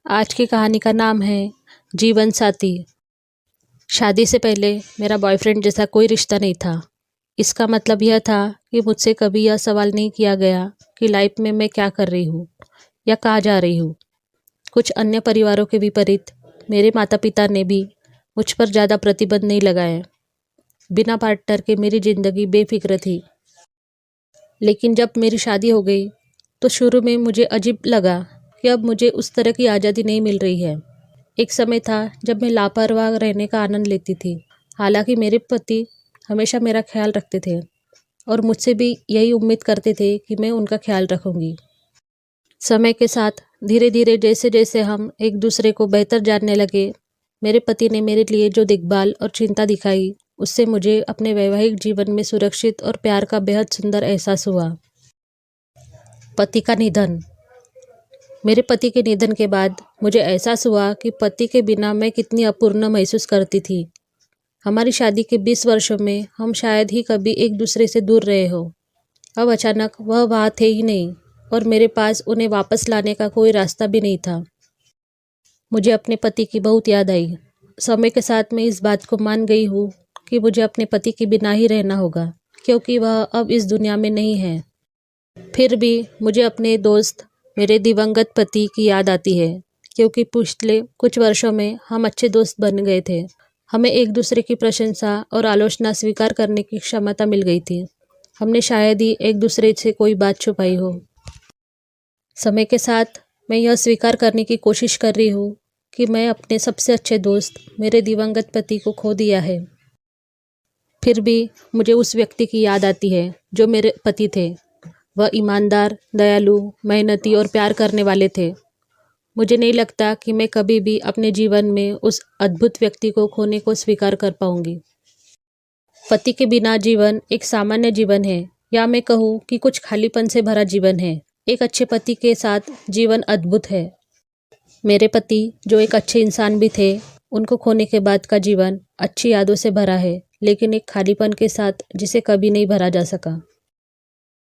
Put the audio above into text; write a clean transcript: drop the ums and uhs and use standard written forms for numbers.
आज की कहानी का नाम है जीवन साथी। शादी से पहले मेरा बॉयफ्रेंड जैसा कोई रिश्ता नहीं था। इसका मतलब यह था कि मुझसे कभी यह सवाल नहीं किया गया कि लाइफ में मैं क्या कर रही हूँ या कहाँ जा रही हूँ। कुछ अन्य परिवारों के विपरीत मेरे माता पिता ने भी मुझ पर ज़्यादा प्रतिबंध नहीं लगाए। बिना पार्टनर के मेरी ज़िंदगी बेफिक्र थी। लेकिन जब मेरी शादी हो गई तो शुरू में मुझे अजीब लगा कि अब मुझे उस तरह की आज़ादी नहीं मिल रही है। एक समय था जब मैं लापरवाह रहने का आनंद लेती थी। हालांकि मेरे पति हमेशा मेरा ख्याल रखते थे और मुझसे भी यही उम्मीद करते थे कि मैं उनका ख्याल रखूंगी। समय के साथ धीरे धीरे जैसे जैसे हम एक दूसरे को बेहतर जानने लगे, मेरे पति ने मेरे लिए जो देखभाल और चिंता दिखाई, उससे मुझे अपने वैवाहिक जीवन में सुरक्षित और प्यार का बेहद सुंदर एहसास हुआ। पति का निधन। मेरे पति के निधन के बाद मुझे एहसास हुआ कि पति के बिना मैं कितनी अपूर्ण महसूस करती थी। हमारी शादी के 20 वर्षों में हम शायद ही कभी एक दूसरे से दूर रहे हो। अब अचानक वह वहाँ थे ही नहीं और मेरे पास उन्हें वापस लाने का कोई रास्ता भी नहीं था। मुझे अपने पति की बहुत याद आई। समय के साथ मैं इस बात को मान गई हूँ कि मुझे अपने पति के बिना ही रहना होगा, क्योंकि वह अब इस दुनिया में नहीं है। फिर भी मुझे अपने दोस्त, मेरे दिवंगत पति की याद आती है, क्योंकि पिछले कुछ वर्षों में हम अच्छे दोस्त बन गए थे। हमें एक दूसरे की प्रशंसा और आलोचना स्वीकार करने की क्षमता मिल गई थी। हमने शायद ही एक दूसरे से कोई बात छुपाई हो। समय के साथ मैं यह स्वीकार करने की कोशिश कर रही हूँ कि मैं अपने सबसे अच्छे दोस्त, मेरे दिवंगत पति को खो दिया है। फिर भी मुझे उस व्यक्ति की याद आती है जो मेरे पति थे। वह ईमानदार, दयालु, मेहनती और प्यार करने वाले थे। मुझे नहीं लगता कि मैं कभी भी अपने जीवन में उस अद्भुत व्यक्ति को खोने को स्वीकार कर पाऊंगी। पति के बिना जीवन एक सामान्य जीवन है, या मैं कहूँ कि कुछ खालीपन से भरा जीवन है। एक अच्छे पति के साथ जीवन अद्भुत है। मेरे पति जो एक अच्छे इंसान भी थे, उनको खोने के बाद का जीवन अच्छी यादों से भरा है, लेकिन एक खालीपन के साथ जिसे कभी नहीं भरा जा सका।